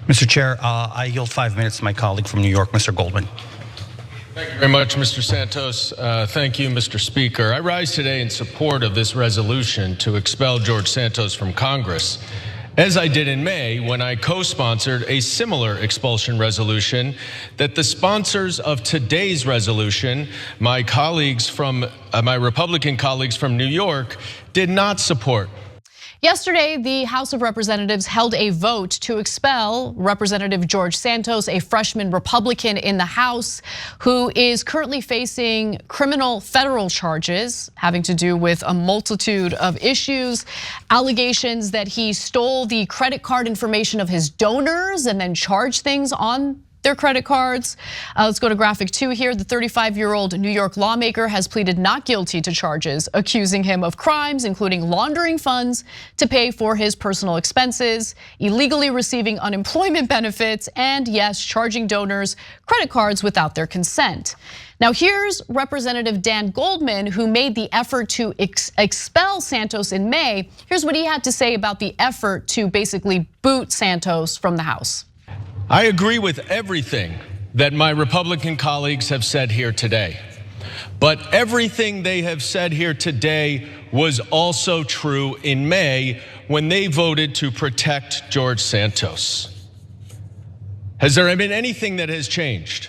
Mr. Chair, I yield 5 minutes to my colleague from New York, Mr. Goldman. Thank you very much, Mr. Santos. Thank you, Mr. Speaker. I rise today in support of this resolution to expel George Santos from Congress, as I did in May when I co-sponsored a similar expulsion resolution that the sponsors of today's resolution, my Republican colleagues from New York, did not support. Yesterday, the House of Representatives held a vote to expel Representative George Santos, a freshman Republican in the House who is currently facing criminal federal charges having to do with a multitude of issues, allegations that he stole the credit card information of his donors and then charged things on their credit cards. Let's go to graphic 2 here. The 35-year-old New York lawmaker has pleaded not guilty to charges accusing him of crimes, including laundering funds to pay for his personal expenses, illegally receiving unemployment benefits, and yes, charging donors credit cards without their consent. Now here's Representative Dan Goldman, who made the effort to expel Santos in May. Here's what he had to say about the effort to basically boot Santos from the House. I agree with everything that my Republican colleagues have said here today. But everything they have said here today was also true in May when they voted to protect George Santos. Has there been anything that has changed?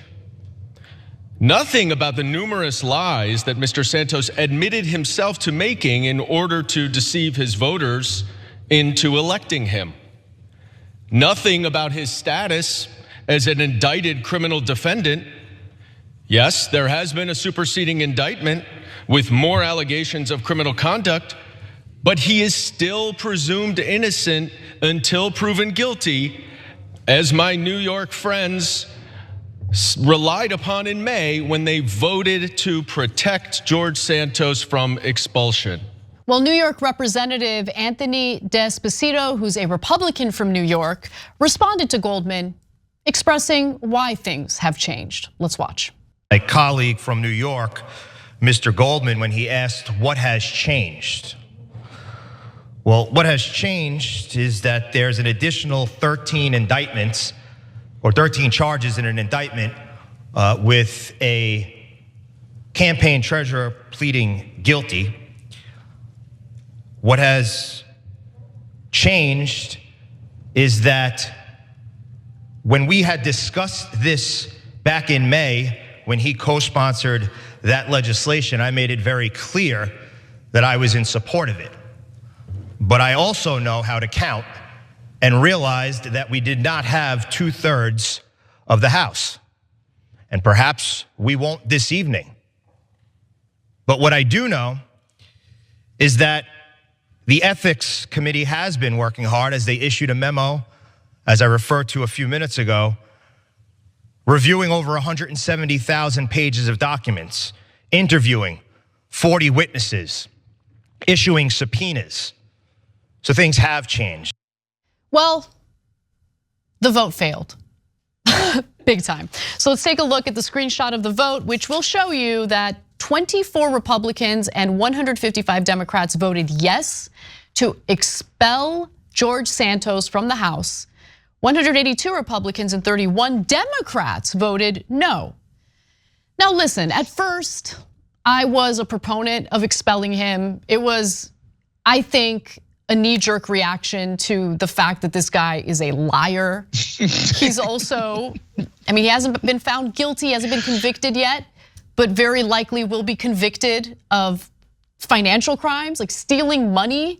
Nothing about the numerous lies that Mr. Santos admitted himself to making in order to deceive his voters into electing him. Nothing about his status as an indicted criminal defendant. Yes, there has been a superseding indictment with more allegations of criminal conduct, but he is still presumed innocent until proven guilty, as my New York friends relied upon in May when they voted to protect George Santos from expulsion. Well, New York Representative Anthony D'Esposito, who's a Republican from New York, responded to Goldman, expressing why things have changed. Let's watch. A colleague from New York, Mr. Goldman, when he asked what has changed. Well, what has changed is that there's an additional 13 indictments or 13 charges in an indictment with a campaign treasurer pleading guilty. What has changed is that when we had discussed this back in May, when he co-sponsored that legislation, I made it very clear that I was in support of it. But I also know how to count and realized that we did not have 2/3 of the House. And perhaps we won't this evening. But what I do know is that the Ethics Committee has been working hard as they issued a memo, as I referred to a few minutes ago, reviewing over 170,000 pages of documents, interviewing 40 witnesses, issuing subpoenas. So things have changed. Well, the vote failed. Big time. So let's take a look at the screenshot of the vote, which will show you that 24 Republicans and 155 Democrats voted yes to expel George Santos from the House. 182 Republicans and 31 Democrats voted no. Now listen, at first, I was a proponent of expelling him. It was, I think, a knee-jerk reaction to the fact that this guy is a liar. He's also, I mean, he hasn't been found guilty, he hasn't been convicted yet, but very likely will be convicted of financial crimes, like stealing money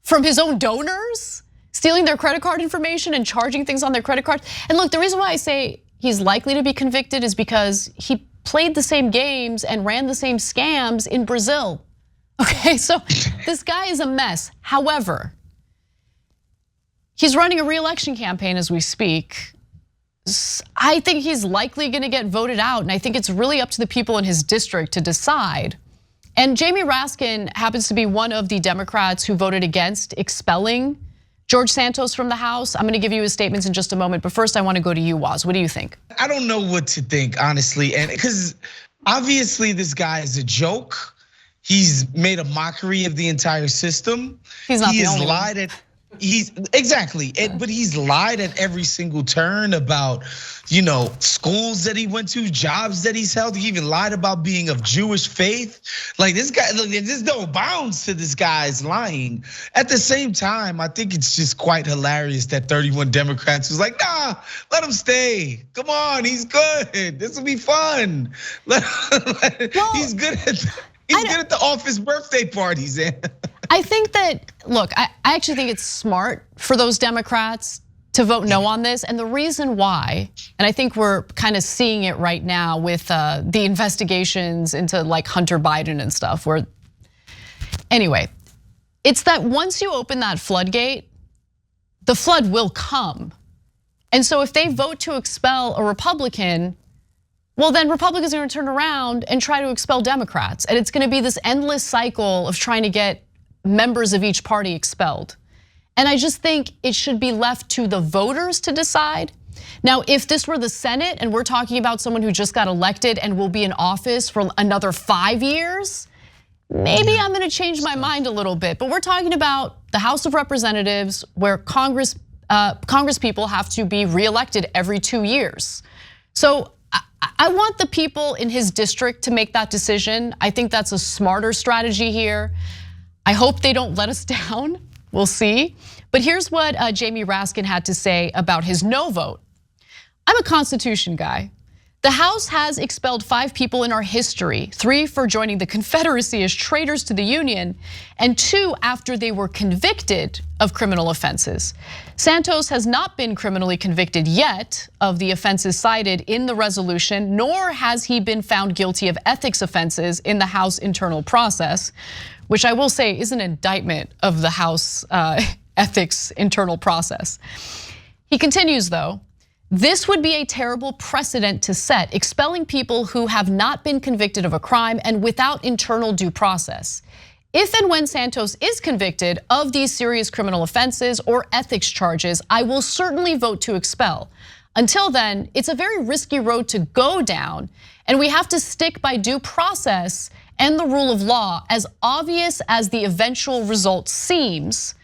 from his own donors, stealing their credit card information and charging things on their credit cards. And look, the reason why I say he's likely to be convicted is because he played the same games and ran the same scams in Brazil. Okay, so this guy is a mess. However, he's running a re-election campaign as we speak. I think he's likely gonna get voted out, and I think it's really up to the people in his district to decide. And Jamie Raskin happens to be one of the Democrats who voted against expelling George Santos from the House. I'm gonna give you his statements in just a moment, but first I wanna go to you, Woz. What do you think? I don't know what to think, honestly, and because obviously this guy is a joke. He's made a mockery of the entire system. He's not the only one. he's exactly, but he's lied at every single turn about, schools that he went to, jobs that he's held. He even lied about being of Jewish faith. Like this guy, look, there's no bounds to this guy's lying. At the same time, I think it's just quite hilarious that 31 Democrats was like, nah, let him stay. Come on, he's good. This will be fun. He's good at the office birthday parties. I think that, look, I actually think it's smart for those Democrats to vote no on this. And the reason why, and I think we're kind of seeing it right now with the investigations into like Hunter Biden and stuff, where, anyway, it's that once you open that floodgate, the flood will come. And so if they vote to expel a Republican, well, then Republicans are gonna turn around and try to expel Democrats. And it's gonna be this endless cycle of trying to get members of each party expelled. And I just think it should be left to the voters to decide. Now, if this were the Senate and we're talking about someone who just got elected and will be in office for another 5 years, maybe I'm gonna change my mind a little bit. But we're talking about the House of Representatives, where Congress people have to be reelected every 2 years. So I want the people in his district to make that decision. I think that's a smarter strategy here. I hope they don't let us down. We'll see. But here's what Jamie Raskin had to say about his no vote. I'm a Constitution guy. The House has expelled 5 people in our history, 3 for joining the Confederacy as traitors to the Union, and 2 after they were convicted of criminal offenses. Santos has not been criminally convicted yet of the offenses cited in the resolution, nor has he been found guilty of ethics offenses in the House internal process, which I will say is an indictment of the House ethics internal process. He continues though, this would be a terrible precedent to set, expelling people who have not been convicted of a crime and without internal due process. If and when Santos is convicted of these serious criminal offenses or ethics charges, I will certainly vote to expel. Until then, it's a very risky road to go down, and we have to stick by due process and the rule of law, as obvious as the eventual result seems.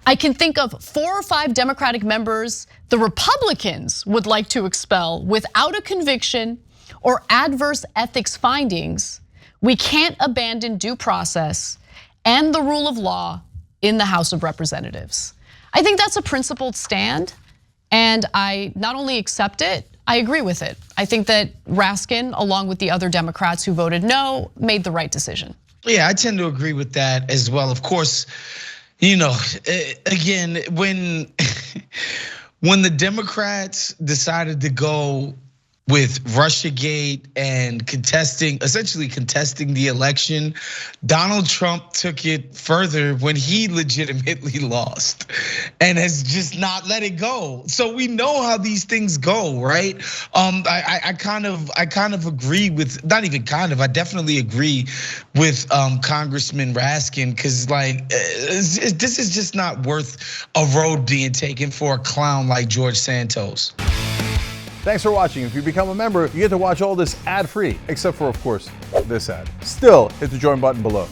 I can think of 4 or 5 Democratic members the Republicans would like to expel without a conviction or adverse ethics findings. We can't abandon due process and the rule of law in the House of Representatives. I think that's a principled stand, and I not only accept it, I agree with it. I think that Raskin, along with the other Democrats who voted no, made the right decision. Yeah, I tend to agree with that as well. Of course, again, when the Democrats decided to go with Russiagate and essentially contesting the election, Donald Trump took it further when he legitimately lost and has just not let it go. So we know how these things go, right? I kind of agree with, not even kind of, I definitely agree with Congressman Raskin, because like this is just not worth a road being taken for a clown like George Santos. Thanks for watching. If you become a member, you get to watch all this ad-free, except for, of course, this ad. Still, hit the join button below.